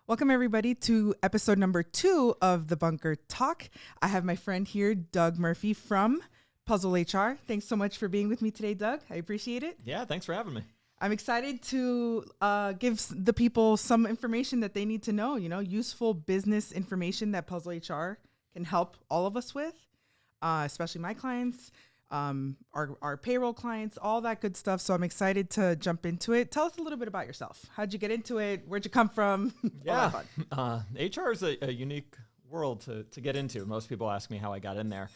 Welcome, everybody, to episode number 2 of The Bunker Talk. I have my friend here, Doug Murphy from PuzzleHR. Thanks so much for being with me today, Doug. I appreciate it. Yeah, thanks for having me. I'm excited to give the people some information that they need to know, useful business information that PuzzleHR can help all of us with, especially my clients, our payroll clients, all that good stuff. So I'm excited to jump into it. Tell us a little bit about yourself. How'd you get into it? Where'd you come from? Yeah, HR is a unique world to get into. Most people ask me how I got in there.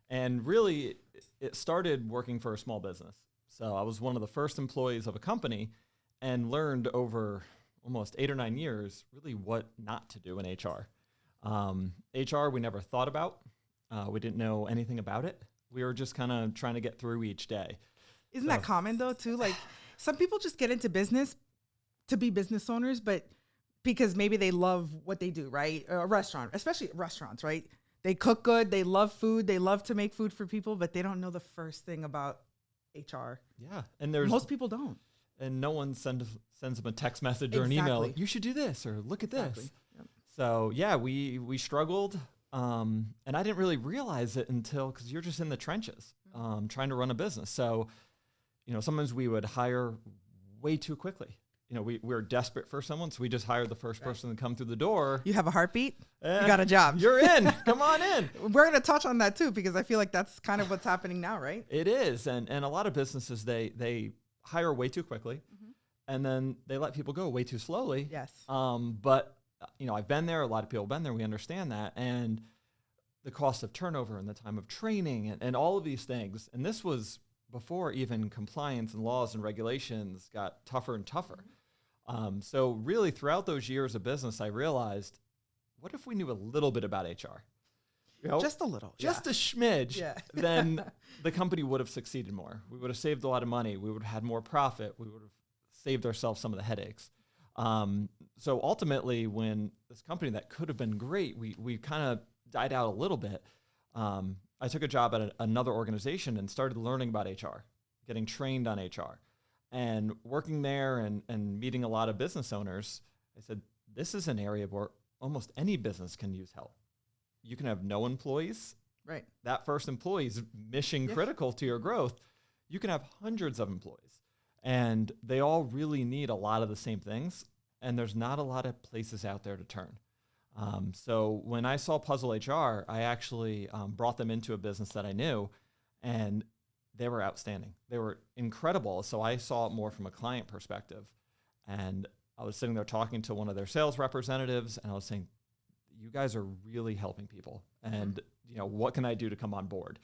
And really, it started working for a small business. So I was one of the first employees of a company and learned over almost 8 or 9 years really what not to do in HR. HR, we never thought about. We didn't know anything about it. We were just kind of trying to get through each day. Isn't that common, though, too? Like, some people just get into business to be business owners, but because maybe they love what they do, right? A restaurant, especially restaurants, right? They cook good. They love food. They love to make food for people, but they don't know the first thing about HR. Yeah. And most people don't. And no one sends them a text message or an email. You should do this or look at this. Yep. So, yeah, we struggled. And I didn't really realize it until, because you're just in the trenches trying to run a business. So, sometimes we would hire way too quickly. We were desperate for someone, so we just hired the first person to come through the door. You have a heartbeat? You got a job. You're in. Come on in. We're going to touch on that too, because I feel like that's kind of what's happening now, right? It is. And a lot of businesses, they hire way too quickly, and then they let people go way too slowly. Yes. But I've been there. A lot of people have been there. We understand that. And the cost of turnover and the time of training and all of these things. And this was before even compliance and laws and regulations got tougher and tougher. So really throughout those years of business, I realized, what if we knew a little bit about HR? Just a little. Just a smidge. Yeah. Then the company would have succeeded more. We would have saved a lot of money. We would have had more profit. We would have saved ourselves some of the headaches. So ultimately, when this company that could have been great, we kind of died out a little bit. I took a job at another organization and started learning about HR, getting trained on HR. And working there and meeting a lot of business owners, I said, this is an area where almost any business can use help. You can have no employees. Right. That first employee is mission critical to your growth. You can have hundreds of employees. And they all really need a lot of the same things. And there's not a lot of places out there to turn. So when I saw PuzzleHR, I actually brought them into a business that I knew. And they were outstanding. They were incredible. So I saw it more from a client perspective. And I was sitting there talking to one of their sales representatives, and I was saying, you guys are really helping people. And, what can I do to come on board?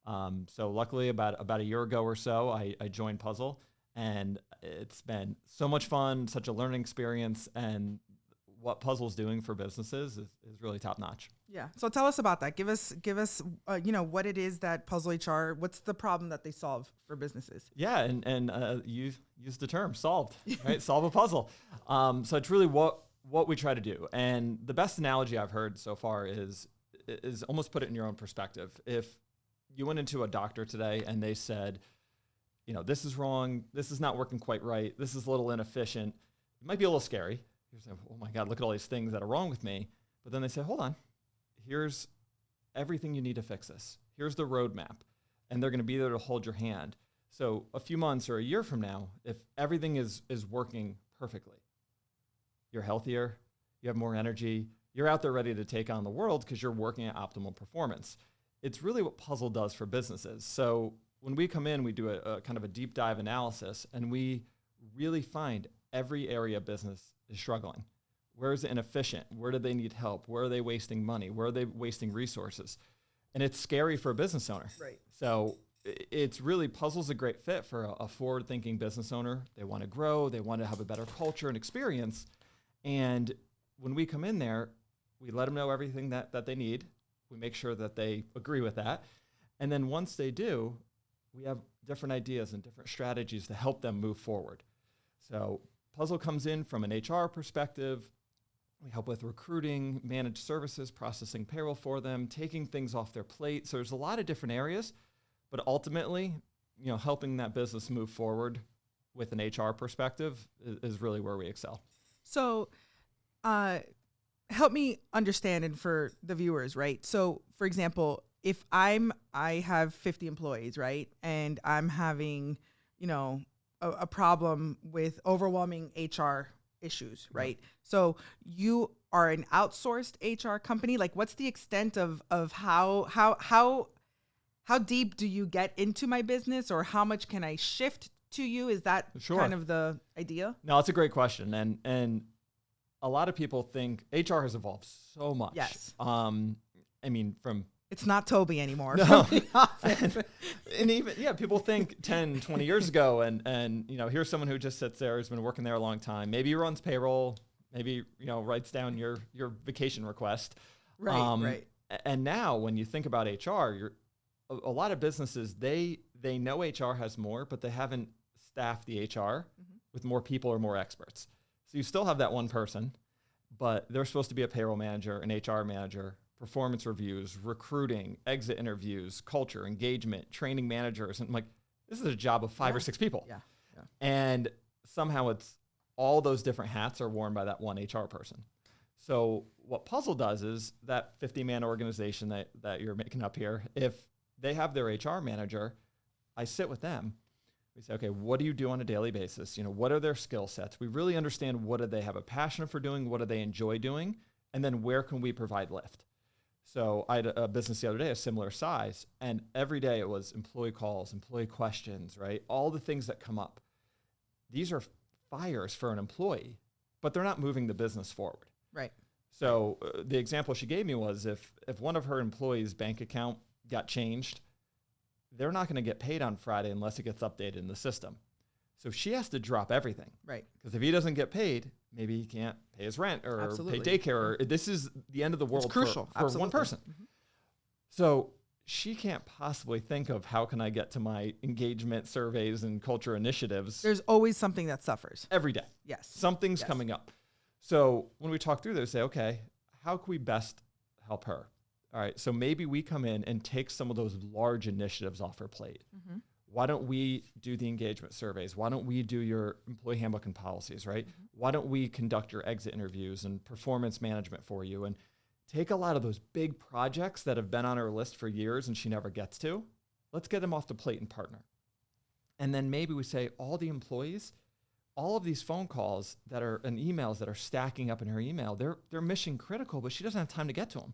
So luckily, about a year ago or so, I joined Puzzle. And it's been so much fun, such a learning experience. And what Puzzle's doing for businesses is really top notch. Yeah. So tell us about that. Give us, what it is that PuzzleHR, what's the problem that they solve for businesses? Yeah. And you use the term solved, right? Solve a puzzle. So it's really what we try to do. And the best analogy I've heard so far is almost put it in your own perspective. If you went into a doctor today and they said, this is wrong, this is not working quite right, this is a little inefficient, it might be a little scary. You're saying, oh my God, look at all these things that are wrong with me. But then they say, hold on, here's everything you need to fix this. Here's the roadmap. And they're going to be there to hold your hand. So a few months or a year from now, if everything is working perfectly, you're healthier, you have more energy, you're out there ready to take on the world because you're working at optimal performance. It's really what Puzzle does for businesses. So when we come in, we do a kind of a deep dive analysis, and we really find every area of business is struggling. Where is it inefficient? Where do they need help? Where are they wasting money? Where are they wasting resources? And it's scary for a business owner. Right. So it's really, Puzzle's a great fit for a forward-thinking business owner. They want to grow. They want to have a better culture and experience. And when we come in there, we let them know everything that they need. We make sure that they agree with that. And then once they do, we have different ideas and different strategies to help them move forward. So Puzzle comes in from an HR perspective. We help with recruiting, managed services, processing payroll for them, taking things off their plate. So there's a lot of different areas, but ultimately, helping that business move forward with an HR perspective is really where we excel. So help me understand, and for the viewers, right? So, for example, if I have 50 employees, right, and I'm having, a problem with overwhelming HR issues, right? So you are an outsourced HR company. Like, what's the extent of how deep do you get into my business, or how much can I shift to you? Is that kind of the idea? No, it's a great question. And a lot of people think HR has evolved so much. Yes. It's not Toby anymore. No. and even, people think 10, 20 years ago, and here's someone who just sits there, has been working there a long time. Maybe runs payroll, maybe, writes down your vacation request. Right. And now when you think about HR, a lot of businesses, they know HR has more, but they haven't staffed the HR with more people or more experts. So you still have that one person, but they're supposed to be a payroll manager, an HR manager, performance reviews, recruiting, exit interviews, culture, engagement, training managers. And I'm like, this is a job of 5 or 6 people. Yeah. And somehow it's all those different hats are worn by that one HR person. So what Puzzle does is that 50-man organization that you're making up here, if they have their HR manager, I sit with them. We say, okay, what do you do on a daily basis? What are their skill sets? We really understand what do they have a passion for doing? What do they enjoy doing? And then where can we provide lift? So I had a business the other day, a similar size, and every day it was employee calls, employee questions, right? All the things that come up. These are fires for an employee, but they're not moving the business forward. Right. So the example she gave me was if one of her employees' bank account got changed, they're not going to get paid on Friday unless it gets updated in the system. So she has to drop everything. Right. Because if he doesn't get paid, maybe he can't pay his rent or Absolutely. pay daycare. Or this is the end of the world it's crucial. for one person. Mm-hmm. So she can't possibly think of how can I get to my engagement surveys and culture initiatives. There's always something that suffers. Every day. Yes. Something's coming up. So when we talk through this, say, okay, how can we best help her? All right, so maybe we come in and take some of those large initiatives off her plate. Mm-hmm. Why don't we do the engagement surveys? Why don't we do your employee handbook and policies, right? Mm-hmm. Why don't we conduct your exit interviews and performance management for you and take a lot of those big projects that have been on her list for years and she never gets to? Let's get them off the plate and partner. And then maybe we say all the employees, all of these phone calls that are and emails that are stacking up in her email, they're mission critical, but she doesn't have time to get to them.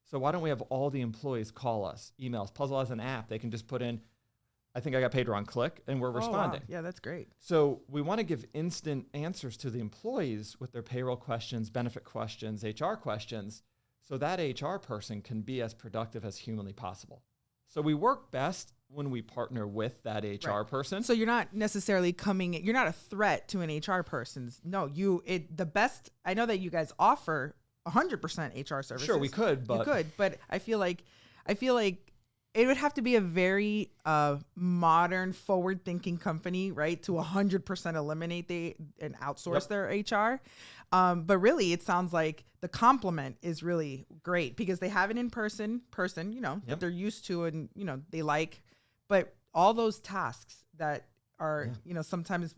So why don't we have all the employees call us, emails? Puzzle has an app. They can just put in, I think I got paid wrong, click, and we're responding. Wow. Yeah, that's great. So we want to give instant answers to the employees with their payroll questions, benefit questions, HR questions, so that HR person can be as productive as humanly possible. So we work best when we partner with that HR person. So you're not necessarily you're not a threat to an HR person. No, the best, I know that you guys offer 100% HR services. Sure, we could, but I feel like it would have to be a very modern, forward-thinking company, right, to 100% eliminate and outsource their HR. But really, it sounds like the complement is really great because they have an in-person person, that they're used to and they like, but all those tasks that are sometimes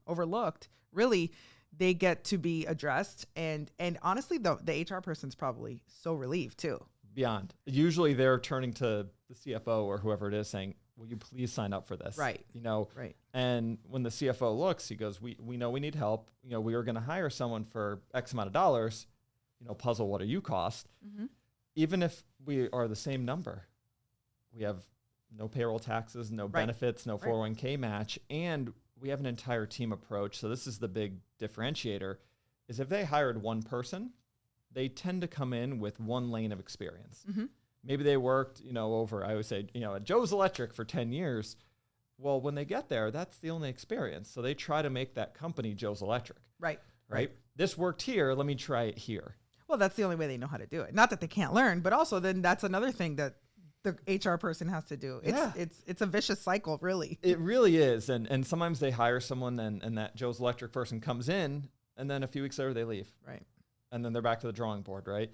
overlooked, really. They get to be addressed. And honestly, the HR person's probably so relieved too. Beyond. Usually they're turning to the CFO or whoever it is saying, will you please sign up for this? Right. Right. And when the CFO looks, he goes, we know we need help. We are going to hire someone for X amount of dollars. Puzzle, what do you cost? Mm-hmm. Even if we are the same number, we have no payroll taxes, no benefits, no 401k match, and we have an entire team approach. So this is the big differentiator, is if they hired one person, they tend to come in with one lane of experience. Mm-hmm. Maybe they worked, over, I always say, at Joe's Electric for 10 years. Well, when they get there, that's the only experience. So they try to make that company Joe's Electric. Right. This worked here. Let me try it here. Well, that's the only way they know how to do it. Not that they can't learn, but also then that's another thing that the HR person has to do. It's a vicious cycle, really. It really is. And sometimes they hire someone and that Joe's Electric person comes in and then a few weeks later they leave. Right. And then they're back to the drawing board, right?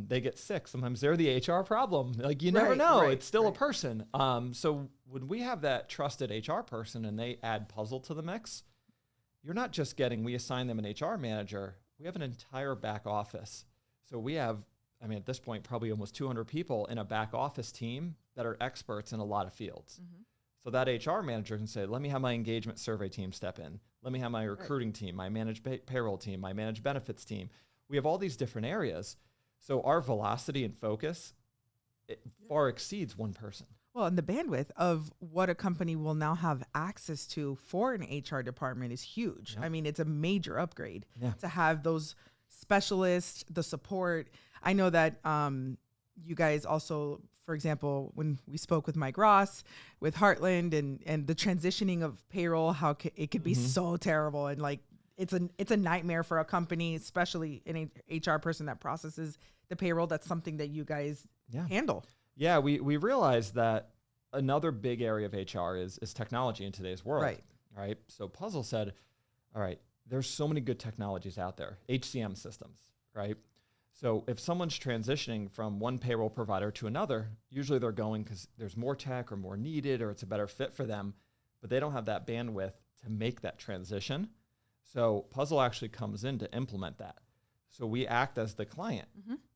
They get sick. Sometimes they're the HR problem. Like you never know. It's still a person. So when we have that trusted HR person and they add Puzzle to the mix, you're not just getting, we assign them an HR manager, we have an entire back office. So we have, I mean, at this point, probably almost 200 people in a back office team that are experts in a lot of fields. So that HR manager can say, let me have my engagement survey team step in. Let me have my recruiting team, my managed payroll team, my managed benefits team. We have all these different areas. So our velocity and focus, it far exceeds one person. Well, and the bandwidth of what a company will now have access to for an HR department is huge. I mean, it's a major upgrade to have those specialists, the support. I know that you guys also, for example, when we spoke with Mike Ross, with Heartland and the transitioning of payroll, how it could be so terrible. And like, it's a nightmare for a company, especially an HR person that processes the payroll. That's something that you guys handle. Yeah, we realized that another big area of HR is technology in today's world. Right. So Puzzle said, all right, there's so many good technologies out there, HCM systems, right? So if someone's transitioning from one payroll provider to another, usually they're going because there's more tech or more needed or it's a better fit for them, but they don't have that bandwidth to make that transition. So Puzzle actually comes in to implement that. So we act as the client.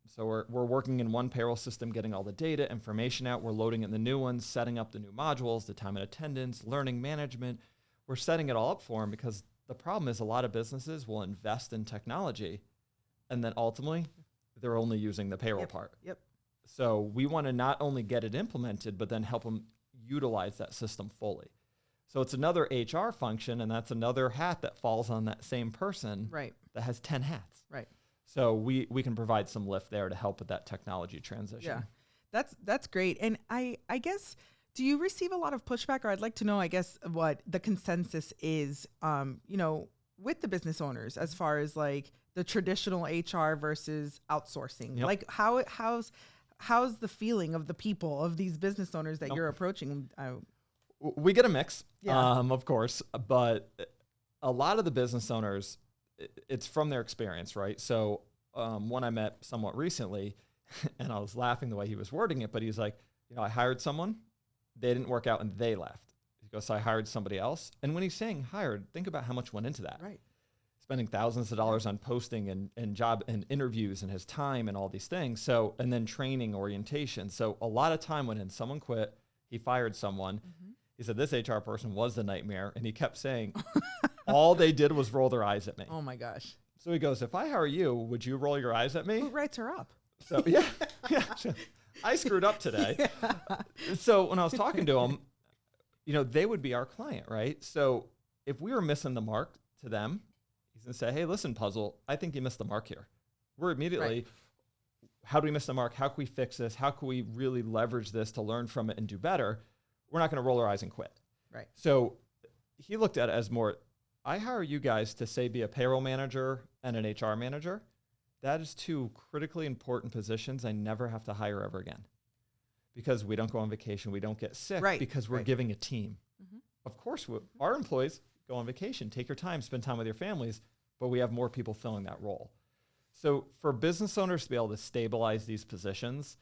So we're working in one payroll system, getting all the data, information out. We're loading in the new ones, setting up the new modules, the time and attendance, learning management. We're setting it all up for them because the problem is a lot of businesses will invest in technology and then ultimately they're only using the payroll part. So we want to not only get it implemented, but then help them utilize that system fully. So it's another HR function, and that's another hat that falls on that same person that has 10 hats. So we can provide some lift there to help with that technology transition. That's great. And I guess, do you receive a lot of pushback, or I'd like to know, I guess, what the consensus is, with the business owners as far as like the traditional HR versus outsourcing? Like how's the feeling of the people, of these business owners that you're approaching? We get a mix, of course, but a lot of the business owners, it's from their experience, right? So one I met somewhat recently, and I was laughing the way he was wording it, but he's like, I hired someone, they didn't work out, and they left. He goes, so I hired somebody else. And when he's saying hired, think about how much went into that. Spending thousands of dollars on posting and job and interviews and his time and all these things. So, and then training, orientation. So a lot of time went in. Someone quit, he fired someone. He said, this HR person was the nightmare. And he kept saying, all they did was roll their eyes at me. Oh my gosh. So he goes, if I hire you, would you roll your eyes at me? Who writes her up? So I screwed up today. So when I was talking to him, they would be our client, right? So if we were missing the mark to them, he's going to say, hey, listen, Puzzle, I think you missed the mark here. We're immediately, how do we miss the mark? How can we fix this? How can we really leverage this to learn from it and do better? We're not going to roll our eyes and quit. So he looked at it as more, I hire you guys to say be a payroll manager and an HR manager. That is two critically important positions I never have to hire ever again, because we don't go on vacation. We don't get sick because we're giving a team. Of course, our employees go on vacation, take your time, spend time with your families, but we have more people filling that role. So for business owners to be able to stabilize these positions,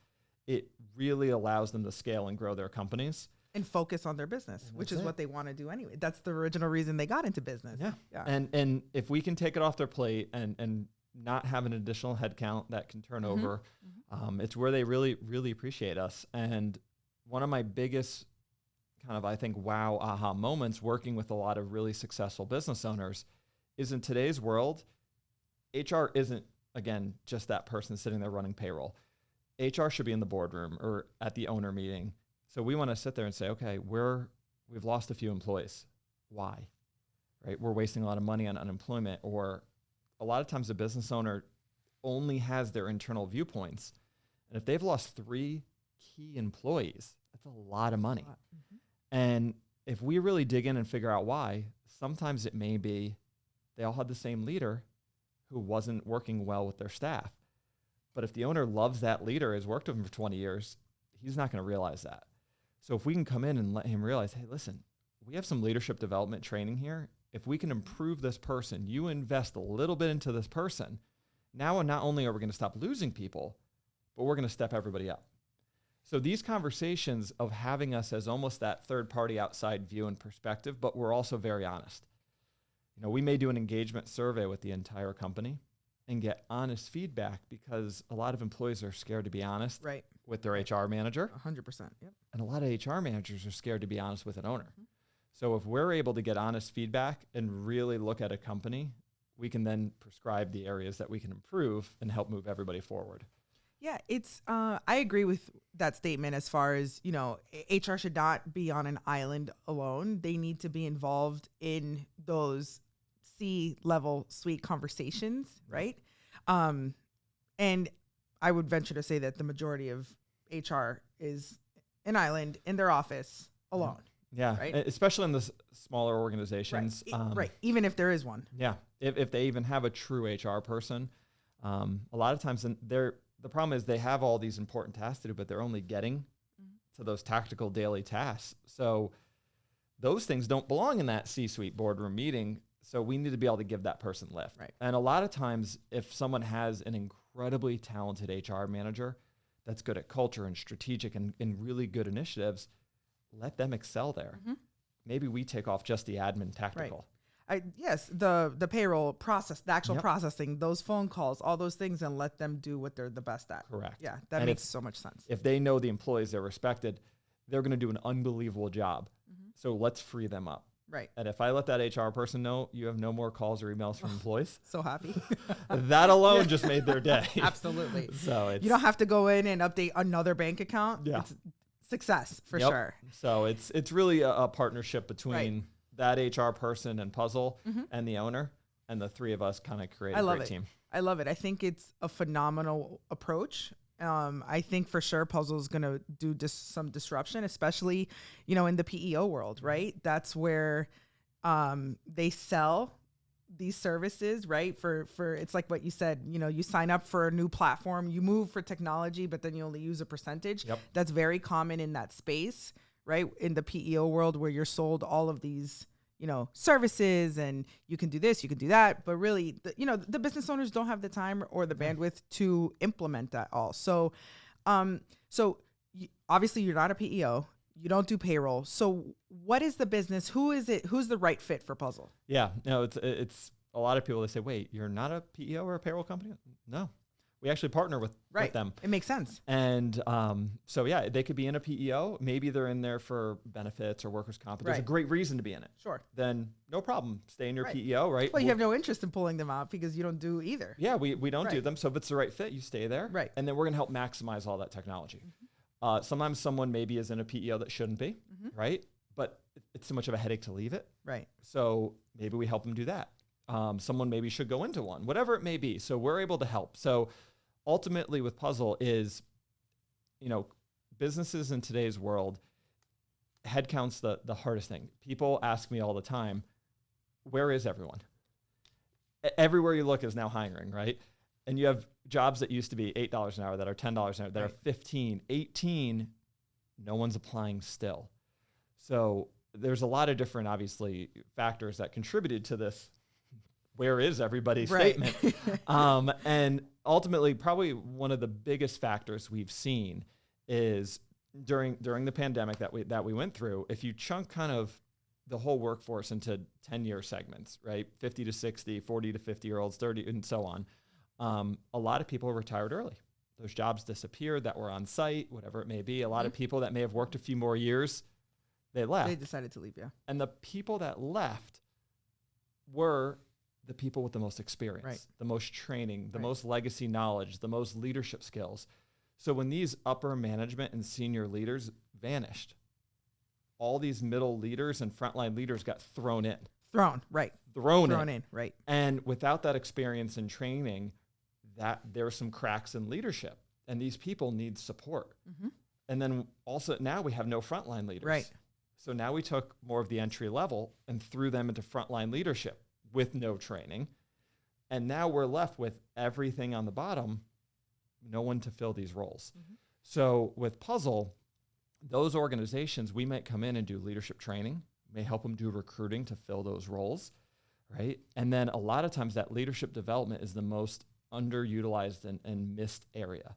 it really allows them to scale and grow their companies. And focus on their business, which is what they want to do anyway. That's the original reason they got into business. And if we can take it off their plate and not have an additional headcount that can turn over, it's where they really, really appreciate us. And one of my biggest kind of, I think, wow, aha moments working with a lot of really successful business owners is in today's world, HR isn't, again, just that person sitting there running payroll. HR should be in the boardroom or at the owner meeting. So we want to sit there and say, okay, we've lost a few employees. Why? Right? We're wasting a lot of money on unemployment, or a lot of times the business owner only has their internal viewpoints. And if they've lost 3 key employees, that's a lot of money. And if we really dig in and figure out why, sometimes it may be they all had the same leader who wasn't working well with their staff. But if the owner loves that leader, has worked with him for 20 years, he's not going to realize that. So if we can come in and let him realize, hey, listen, we have some leadership development training here. If we can improve this person, you invest a little bit into this person, now not only are we going to stop losing people, but we're going to step everybody up. So these conversations of having us as almost that third party outside view and perspective, but we're also very honest. we may do an engagement survey with the entire company and get honest feedback because a lot of employees are scared to be honest with their HR manager. 100%. Yep. And a lot of HR managers are scared to be honest with an owner. So if we're able to get honest feedback and really look at a company, we can then prescribe the areas that we can improve and help move everybody forward. Yeah, it's I agree with that statement as far as, HR should not be on an island alone. They need to be involved in those C-level suite conversations, right? And I would venture to say that the majority of HR is an island in their office alone. Yeah, right? Especially in the smaller organizations. Right, even if there is one. Yeah, if they even have a true HR person, a lot of times the problem is they have all these important tasks to do, but they're only getting to those tactical daily tasks. So those things don't belong in that C-suite boardroom meeting. So we need to be able to give that person lift. Right. And a lot of times, if someone has an incredibly talented HR manager that's good at culture and strategic and really good initiatives, let them excel there. Maybe we take off just the admin tactical. Yes, the payroll process, the actual processing, those phone calls, all those things, and let them do what they're the best at. Correct. Yeah, that makes so much sense. If they know the employees they're respected, they're going to do an unbelievable job. So let's free them up. Right. And if I let that HR person know you have no more calls or emails from employees, so happy. That alone just made their day. Absolutely. So you don't have to go in and update another bank account. Yeah. It's success for sure. So it's really a partnership between that HR person and Puzzle and the owner, and the three of us kind of create a great team. I love it. I think it's a phenomenal approach. I think for sure Puzzle's going to do some disruption, especially, in the PEO world, right? That's where they sell these services, right? For it's like what you said, you sign up for a new platform, you move for technology, but then you only use a percentage. Yep. That's very common in that space, right? In the PEO world where you're sold all of these, services and you can do this, you can do that. But really, the business owners don't have the time or the bandwidth to implement that all. So, obviously you're not a PEO. You don't do payroll. So what is the business? Who is it? Who's the right fit for Puzzle? Yeah, no, it's a lot of people, they say, wait, you're not a PEO or a payroll company? No, we actually partner with them. It makes sense. And so, yeah, they could be in a PEO. Maybe they're in there for benefits or workers' comp. There's a great reason to be in it. Sure. Then no problem. Stay in your PEO, right? Well, you have no interest in pulling them out because you don't do either. Yeah, we don't do them. So if it's the right fit, you stay there. Right. And then we're going to help maximize all that technology. Sometimes someone maybe is in a PEO that shouldn't be, right? But it's too much of a headache to leave it. Right. So maybe we help them do that. Someone maybe should go into one, whatever it may be. So we're able to help. So ultimately with Puzzle is, businesses in today's world, headcount's the hardest thing. People ask me all the time, where is everyone? Everywhere you look is now hiring, right? And you have jobs that used to be $8 an hour that are $10 an hour, that are 15, 18, no one's applying still. So there's a lot of different, obviously, factors that contributed to this where is everybody statement. And ultimately, probably one of the biggest factors we've seen is during the pandemic that we went through, if you chunk kind of the whole workforce into 10-year segments, right? 50 to 60, 40 to 50-year-olds, 30, and so on. A lot of people retired early. Those jobs disappeared that were on site, whatever it may be. A lot of people that may have worked a few more years, they left. They decided to leave, yeah. And the people that left were the people with the most experience, the most training, the most legacy knowledge, the most leadership skills. So when these upper management and senior leaders vanished, all these middle leaders and frontline leaders got thrown in. Thrown in. And without that experience and training, that there are some cracks in leadership, and these people need support. And then also now we have no frontline leaders. Right. So now we took more of the entry level and threw them into frontline leadership with no training. And now we're left with everything on the bottom, no one to fill these roles. So with Puzzle, those organizations, we might come in and do leadership training, may help them do recruiting to fill those roles, right? And then a lot of times that leadership development is the most underutilized and missed area.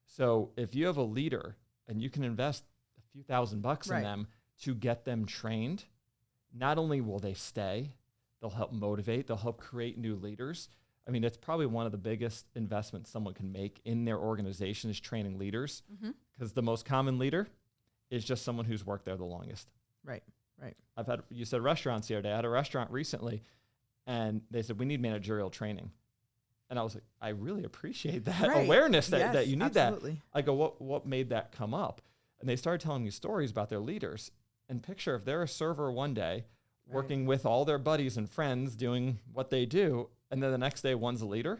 So if you have a leader and you can invest a few $1,000 in them to get them trained, not only will they stay, They'll help motivate. They'll help create new leaders. I mean, it's probably one of the biggest investments someone can make in their organization is training leaders, because the most common leader is just someone who's worked there the longest. Right. You said restaurants the other day. I had a restaurant recently, and they said, we need managerial training. And I was like, I really appreciate that awareness that you need that. I go, what made that come up? And they started telling me stories about their leaders. And picture if they're a server one day, working with all their buddies and friends doing what they do, and then the next day one's a leader,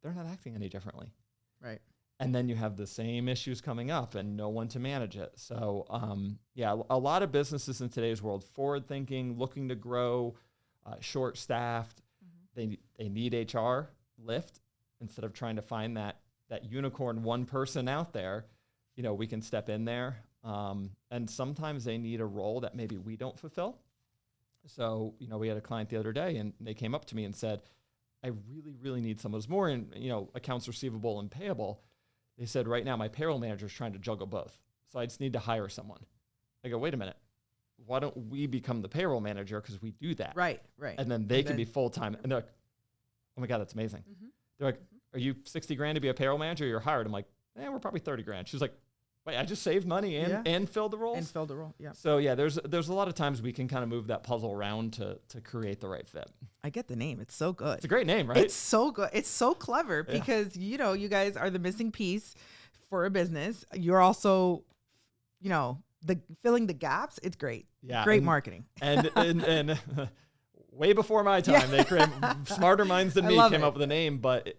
they're not acting any differently. Right. And then you have the same issues coming up and no one to manage it. So, a lot of businesses in today's world, forward-thinking, looking to grow, short-staffed, they need HR lift instead of trying to find that unicorn one person out there. We can step in there. And sometimes they need a role that maybe we don't fulfill. So, we had a client the other day and they came up to me and said, I really, really need someone who's more in, accounts receivable and payable. They said, right now my payroll manager is trying to juggle both. So I just need to hire someone. I go, wait a minute. Why don't we become the payroll manager? Because we do that. Right. And then they can be full-time. And they're like, oh my God, that's amazing. They're like, are you $60,000 to be a payroll manager? You're hired. I'm like, we're probably $30,000. She's like, wait, I just saved money and filled the roles? And filled the role, yeah. So there's a lot of times we can kind of move that puzzle around to create the right fit. I get the name. It's so good. It's a great name, right? It's so good. It's so clever because, you guys are the missing piece for a business. You're also, the filling the gaps. It's great. Yeah. Great marketing. And way before my time, they created smarter minds than me came up with a name, but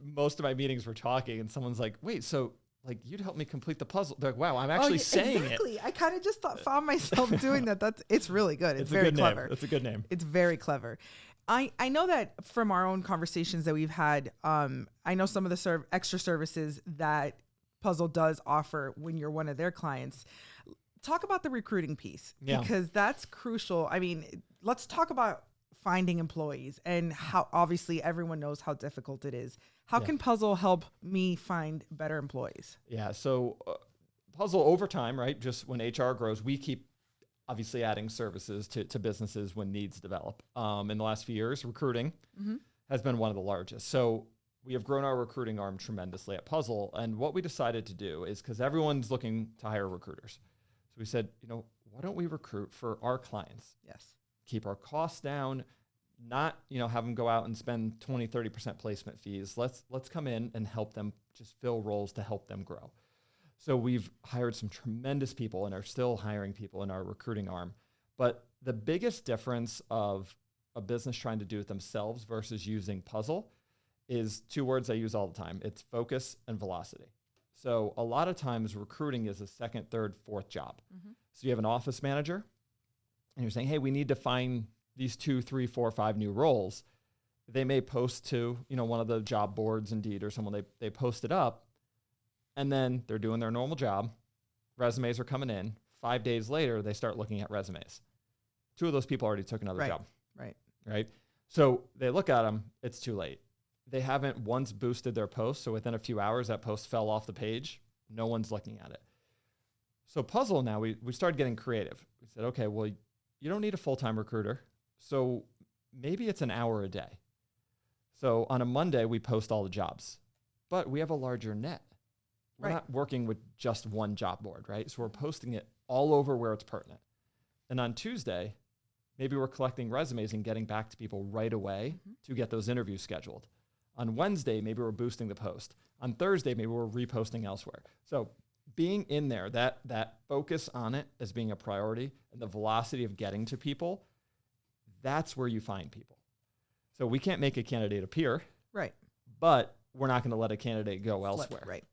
most of my meetings were talking and someone's like, wait, so like you'd help me complete the puzzle. They're like, wow, I'm actually saying it. I kind of just found myself doing that. It's really good. It's very a good clever. Name. It's a good name. It's very clever. I know that from our own conversations that we've had, I know some of the extra services that Puzzle does offer when you're one of their clients. Talk about the recruiting piece because that's crucial. I mean, let's talk about finding employees and how obviously everyone knows how difficult it is. How can Puzzle help me find better employees? Yeah. So Puzzle over time, right? Just when HR grows, we keep obviously adding services to businesses when needs develop. In the last few years, recruiting has been one of the largest. So we have grown our recruiting arm tremendously at Puzzle. And what we decided to do is because everyone's looking to hire recruiters. So we said, why don't we recruit for our clients? Yes. Keep our costs down, not, have them go out and spend 20, 30% placement fees. Let's come in and help them just fill roles to help them grow. So we've hired some tremendous people and are still hiring people in our recruiting arm. But the biggest difference of a business trying to do it themselves versus using Puzzle is two words I use all the time. It's focus and velocity. So a lot of times recruiting is a second, third, fourth job. So you have an office manager and you're saying, hey, we need to find these 2, 3, 4, 5 new roles. They may post to, one of the job boards, Indeed or someone, they post it up and then they're doing their normal job. Resumes are coming in. 5 days later, they start looking at resumes. 2 of those people already took another job. Right. So they look at them. It's too late. They haven't once boosted their post. So within a few hours, that post fell off the page. No one's looking at it. So Puzzle now, we started getting creative. We said, okay, well, you don't need a full-time recruiter. So maybe it's an hour a day. So on a Monday, we post all the jobs, but we have a larger net. We're not working with just one job board, right? So we're posting it all over where it's pertinent. And on Tuesday, maybe we're collecting resumes and getting back to people right away to get those interviews scheduled. On Wednesday, maybe we're boosting the post. On Thursday, maybe we're reposting elsewhere. So being in there, that focus on it as being a priority and the velocity of getting to people, that's where you find people. So we can't make a candidate appear. Right. But we're not going to let a candidate go elsewhere. Right.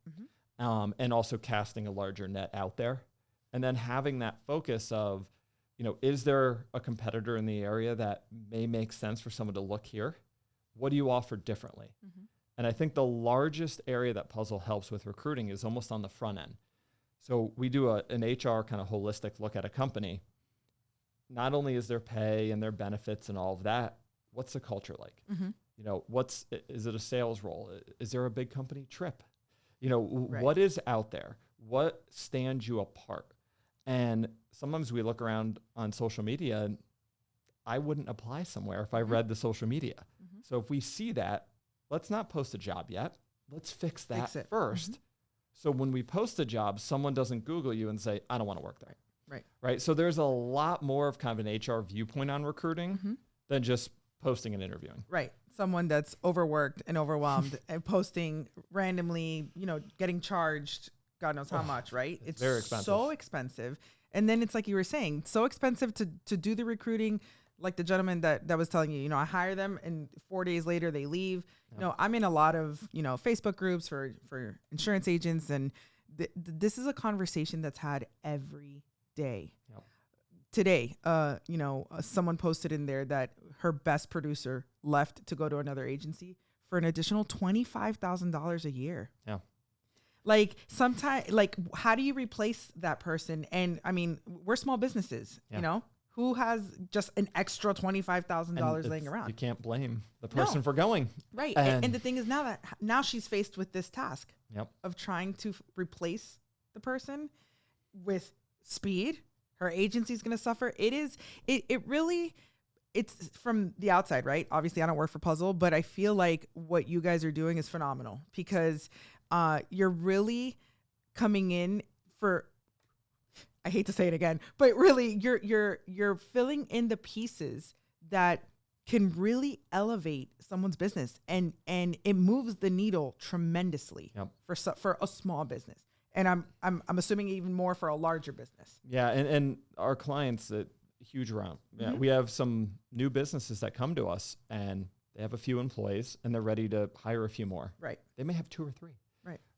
And also casting a larger net out there. And then having that focus of, is there a competitor in the area that may make sense for someone to look here? What do you offer differently? And I think the largest area that Puzzle helps with recruiting is almost on the front end. So we do an HR kind of holistic look at a company. Not only is their pay and their benefits and all of that, what's the culture like? Is it a sales role? Is there a big company trip? What is out there? What stands you apart? And sometimes we look around on social media and I wouldn't apply somewhere if I read the social media. So if we see that, let's not post a job yet. Let's fix that first. So when we post a job, someone doesn't Google you and say, I don't want to work there. Right. So there's a lot more of kind of an HR viewpoint on recruiting than just posting and interviewing. Right. Someone that's overworked and overwhelmed and posting randomly, you know, getting charged God knows how much, right? It's very expensive. So expensive. And then it's like you were saying, so expensive to do the recruiting. Like the gentleman that was telling you, you know, I hire them and 4 days later they leave. You know, I'm in a lot of, you know, Facebook groups for insurance agents. And this is a conversation that's had every day. Today, you know, someone posted in there that her best producer left to go to another agency for an additional $25,000 a year. Yeah. Like sometimes, like, how do you replace that person? And I mean, we're small businesses, you know, who has just an extra $25,000 laying around? You can't blame the person for going. Right. And the thing is now she's faced with this task of trying to replace the person with speed. Her agency's going to suffer. It really, it's from the outside, right? Obviously I don't work for Puzzle, but I feel like what you guys are doing is phenomenal because you're really coming in for, I hate to say it again, but really you're filling in the pieces that can really elevate someone's business and it moves the needle tremendously for a small business. And I'm assuming even more for a larger business. Yeah, and our clients, a huge amount. Yeah, we have some new businesses that come to us and they have a few employees and they're ready to hire a few more. Right. They may have 2 or 3.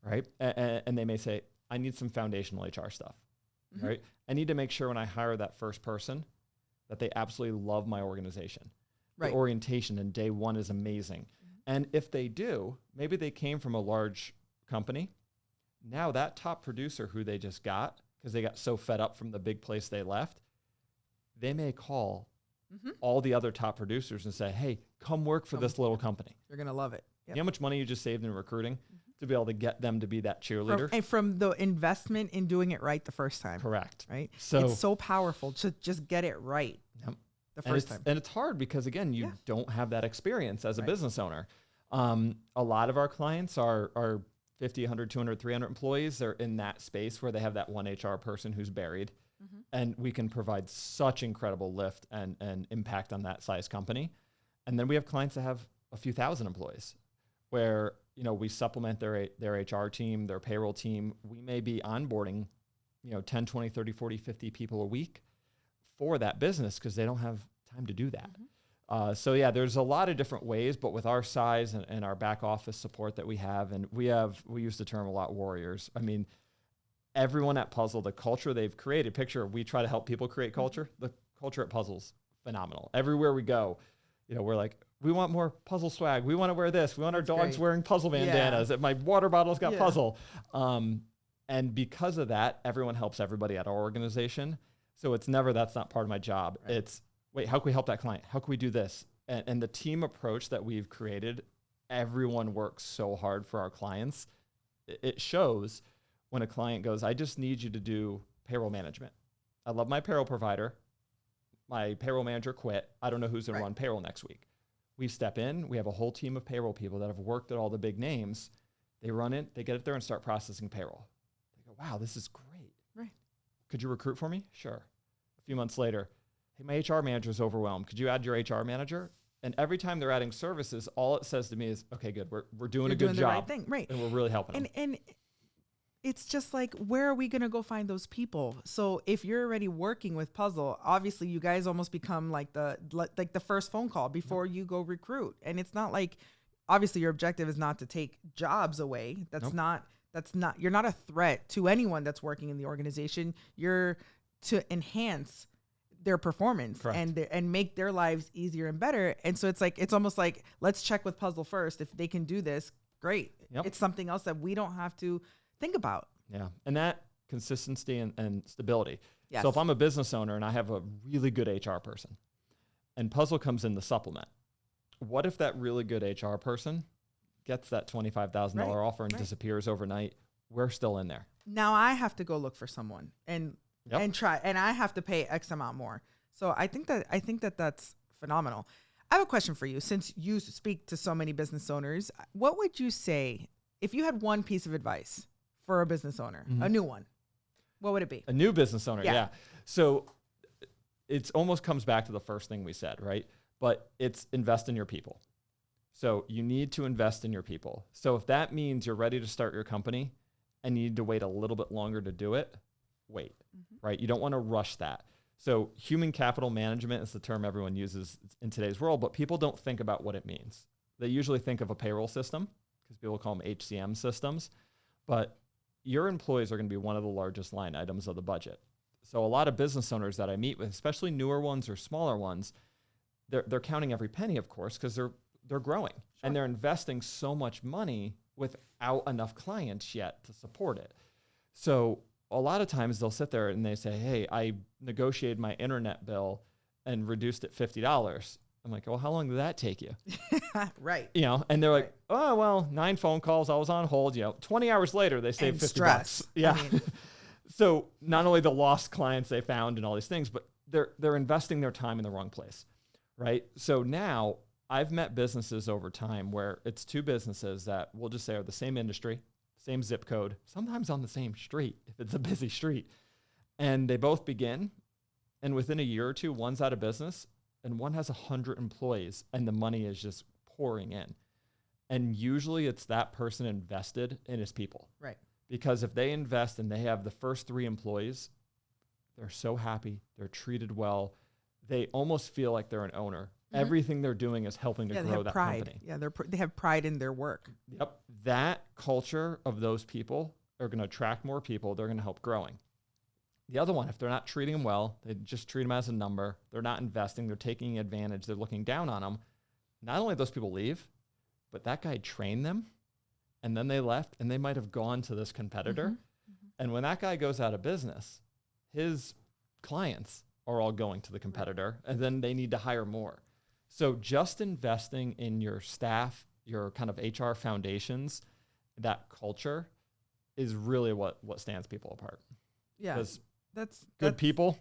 Right. And they may say, I need some foundational HR stuff. Right. I need to make sure when I hire that first person that they absolutely love my organization. Right. The orientation in day one is amazing. And if they do, maybe they came from a large company. Now that top producer who they just got, because they got so fed up from the big place they left, they may call all the other top producers and say, hey, come work for this little company. You're going to love it. You know how much money you just saved in recruiting to be able to get them to be that cheerleader? From the investment in doing it right the first time. Correct. Right? So it's so powerful to just get it right the first time. And it's hard because, again, you don't have that experience as a business owner. A lot of our clients are 50, 100, 200, 300 employees. They're in that space where they have that one HR person who's buried. And we can provide such incredible lift and impact on that size company. And then we have clients that have a few thousand employees where, you know, we supplement their HR team, their payroll team. We may be onboarding, you know, 10, 20, 30, 40, 50 people a week for that business because they don't have time to do that. So yeah, there's a lot of different ways, but with our size and our back office support that we have, and we use the term a lot, warriors. I mean, everyone at Puzzle, the culture they've created, we try to help people create culture. The culture at Puzzle's phenomenal. Everywhere we go, you know, we're like, we want more Puzzle swag. We want to wear this. We want our dogs wearing Puzzle bandanas. My water bottle's got Puzzle. And because of that, everyone helps everybody at our organization. So it's never, that's not part of my job. Right. It's, wait, how can we help that client? How can we do this? And the team approach that we've created, everyone works so hard for our clients. It shows when a client goes, I just need you to do payroll management. I love my payroll provider. My payroll manager quit. I don't know who's going to run payroll next week. We step in. We have a whole team of payroll people that have worked at all the big names. They run it. They get it there and start processing payroll. They go, wow, this is great. Right. Could you recruit for me? Sure. A few months later, hey, my HR manager is overwhelmed. Could you add your HR manager? And every time they're adding services, all it says to me is, okay, good. We're doing a good job. The right thing. Right. And we're really helping them. And it's just like, where are we going to go find those people? So if you're already working with Puzzle, obviously you guys almost become like the first phone call before you go recruit. And it's not like, obviously your objective is not to take jobs away. That's not, you're not a threat to anyone that's working in the organization. You're to enhance their performance and make their lives easier and better. And so it's almost like, let's check with Puzzle first. If they can do this, great. It's something else that we don't have to think about. Yeah. And that consistency and stability. Yes. So if I'm a business owner and I have a really good HR person and Puzzle comes in to supplement, what if that really good HR person gets that $25,000 offer and disappears overnight? We're still in there. Now I have to go look for someone and try, and I have to pay X amount more. So I think that that's phenomenal. I have a question for you. Since you speak to so many business owners, what would you say if you had one piece of advice for a business owner, a new one? What would it be? A new business owner, yeah. So it almost comes back to the first thing we said, right? But it's invest in your people. So you need to invest in your people. So if that means you're ready to start your company and you need to wait a little bit longer to do it, wait, right? You don't want to rush that. So human capital management is the term everyone uses in today's world, but people don't think about what it means. They usually think of a payroll system because people call them HCM systems, but your employees are going to be one of the largest line items of the budget. So a lot of business owners that I meet with, especially newer ones or smaller ones, they're counting every penny, of course, because they're growing and they're investing so much money without enough clients yet to support it. So a lot of times they'll sit there and they say, hey, I negotiated my internet bill and reduced it $50. I'm like, well, how long did that take you? Right. You know, and they're like, oh, well, 9 phone calls. I was on hold. 20 hours later, they saved $50. Yeah. I mean. So not only the lost clients they found and all these things, but they're investing their time in the wrong place. Right. So now I've met businesses over time where it's two businesses that we'll just say are the same industry, same zip code, sometimes on the same street if it's a busy street. And they both begin, and within a year or two, one's out of business and one has 100 employees and the money is just pouring in. And usually it's that person invested in his people. Right. Because if they invest and they have the first 3 employees, they're so happy, they're treated well, they almost feel like they're an owner. Everything they're doing is helping to grow that company. Yeah, they have pride in their work. Yep. That culture of those people are going to attract more people. They're going to help growing. The other one, if they're not treating them well, they just treat them as a number. They're not investing. They're taking advantage. They're looking down on them. Not only those people leave, but that guy trained them, and then they left, and they might have gone to this competitor. And when that guy goes out of business, his clients are all going to the competitor, and then they need to hire more. So just investing in your staff, your kind of HR foundations, that culture is really what stands people apart. Yeah, that's good people.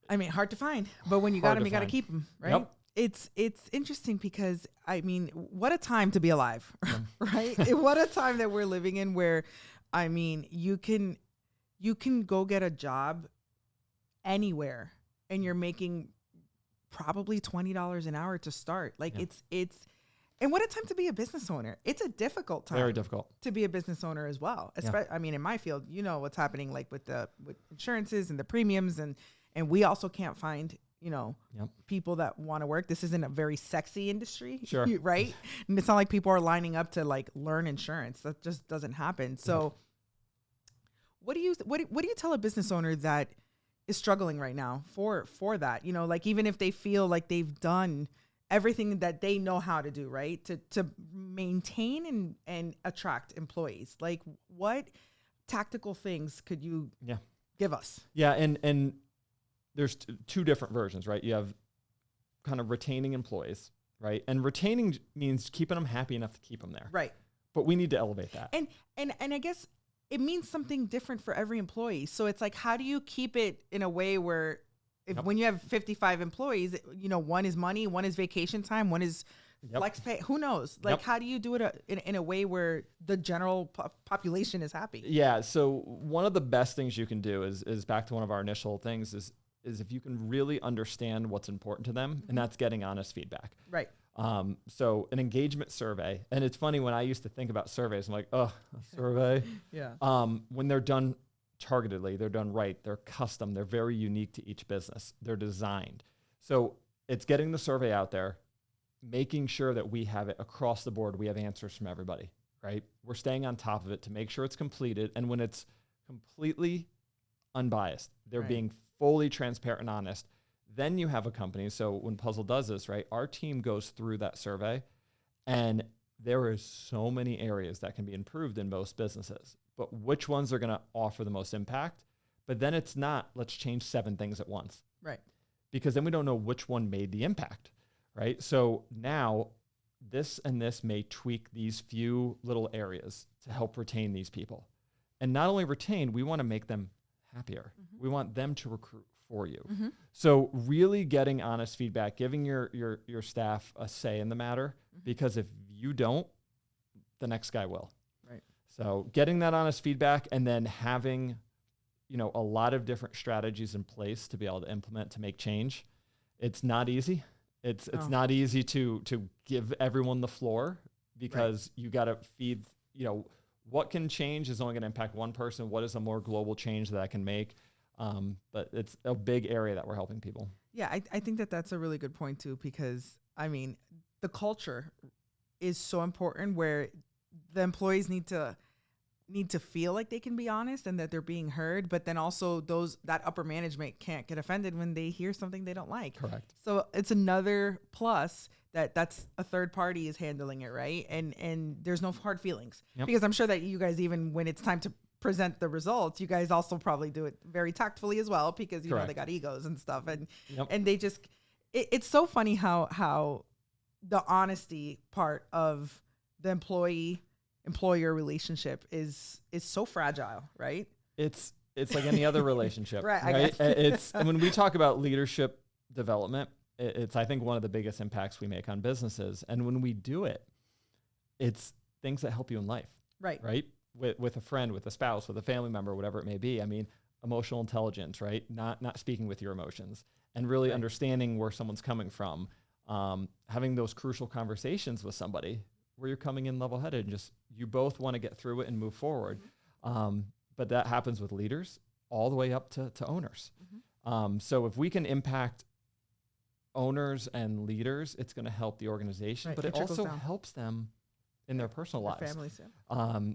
I mean, hard to find, but when you got them, you got to keep them, right? Yep. It's interesting because, I mean, what a time to be alive, right? What a time that we're living in where, I mean, you can go get a job anywhere and you're making probably $20 an hour to start. Like and what a time to be a business owner. It's a difficult time. Very difficult. To be a business owner as well. I mean, in my field, you know what's happening like with insurances and the premiums and we also can't find, people that want to work. This isn't a very sexy industry, right? And it's not like people are lining up to like learn insurance. That just doesn't happen. So what do you tell a business owner that is struggling right now for that, like even if they feel like they've done everything that they know how to do, right? To maintain and attract employees, like what tactical things could you give us? Yeah. And there's 2 different versions, right? You have kind of retaining employees, right? And retaining means keeping them happy enough to keep them there. Right. But we need to elevate that. And I guess it means something different for every employee. So it's like, how do you keep it in a way where when you have 55 employees, one is money, one is vacation time, one is flex pay, who knows? Like, how do you do it in a way where the general population is happy? Yeah. So one of the best things you can do is back to one of our initial things is if you can really understand what's important to them, and that's getting honest feedback. Right. So an engagement survey, and it's funny when I used to think about surveys, I'm like, oh, a survey. When they're done targetedly, they're done right, they're custom, they're very unique to each business, they're designed. So it's getting the survey out there, making sure that we have it across the board, we have answers from everybody, right? We're staying on top of it to make sure it's completed. And when it's completely unbiased, they're being fully transparent and honest, then you have a company. So when Puzzle does this, right, our team goes through that survey, and there is so many areas that can be improved in most businesses, but which ones are going to offer the most impact? But then it's not, let's change 7 things at once. Right. Because then we don't know which one made the impact, right? So now this and this may tweak these few little areas to help retain these people. And not only retain, we want to make them happier. We want them to recruit for you. So really getting honest feedback, giving your staff a say in the matter, because if you don't, the next guy will. Right. So getting that honest feedback and then having, a lot of different strategies in place to be able to implement to make change. It's not easy. It's not easy to give everyone the floor, because you got to feed, what can change is only going to impact one person. What is a more global change that I can make? But it's a big area that we're helping people. Yeah, I think that's a really good point too, because the culture is so important, where the employees need to feel like they can be honest and that they're being heard, but then also that upper management can't get offended when they hear something they don't like. Correct. So it's another plus that's a third party is handling it, right? And there's no hard feelings, because I'm sure that you guys, even when it's time to present the results, you guys also probably do it very tactfully as well, because you know they got egos and stuff, and they just it's so funny how the honesty part of the employer relationship is so fragile, right? It's like any other relationship, right? It's when we talk about leadership development, it's I think one of the biggest impacts we make on businesses, and when we do it, it's things that help you in life, right? With a friend, with a spouse, with a family member, whatever it may be. Emotional intelligence, right? Not speaking with your emotions, and really understanding where someone's coming from. Having those crucial conversations with somebody where you're coming in level-headed and just you both want to get through it and move forward. But that happens with leaders all the way up to owners. So if we can impact owners and leaders, it's going to help the organization, but it also helps them in their personal lives. Families,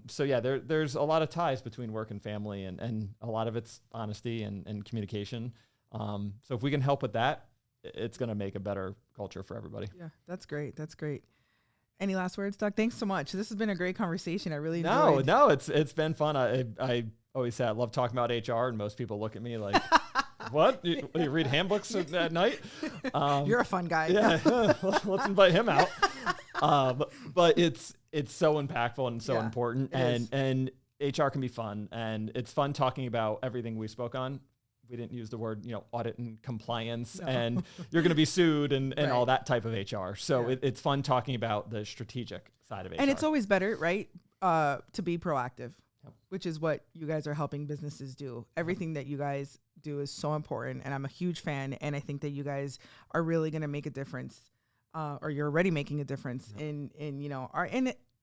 so yeah, there's a lot of ties between work and family, and a lot of it's honesty and communication. So if we can help with that, it's going to make a better culture for everybody. Yeah, that's great. That's great. Any last words, Doug? Thanks so much. This has been a great conversation. I really enjoyed. No, it's been fun. I always say I love talking about HR, and most people look at me like, what? You read handbooks at night? You're a fun guy. Yeah, let's invite him out. But it's so impactful and so important, and HR can be fun, and it's fun talking about everything we spoke on. We didn't use the word, audit and compliance, and you're going to be sued and all that type of HR. So it's fun talking about the strategic side of HR. And it's always better, right, to be proactive, which is what you guys are helping businesses do. Everything that you guys do is so important, and I'm a huge fan, and I think that you guys are really going to make a difference, or you're already making a difference in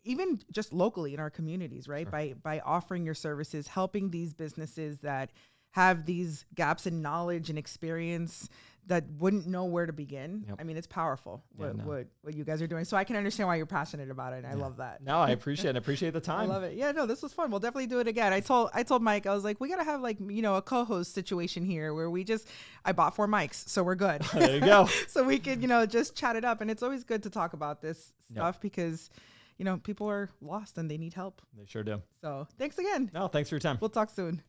even just locally in our communities, right? By offering your services, helping these businesses that have these gaps in knowledge and experience that wouldn't know where to begin. It's powerful what you guys are doing. So I can understand why you're passionate about it. And I love that. No, I appreciate the time. I love it. Yeah, no, this was fun. We'll definitely do it again. I told Mike, I was like, we got to have a co-host situation here where I bought 4 mics, so we're good. There you go. So we could, just chat it up. And it's always good to talk about this stuff because, people are lost and they need help. They sure do. So thanks again. No, thanks for your time. We'll talk soon.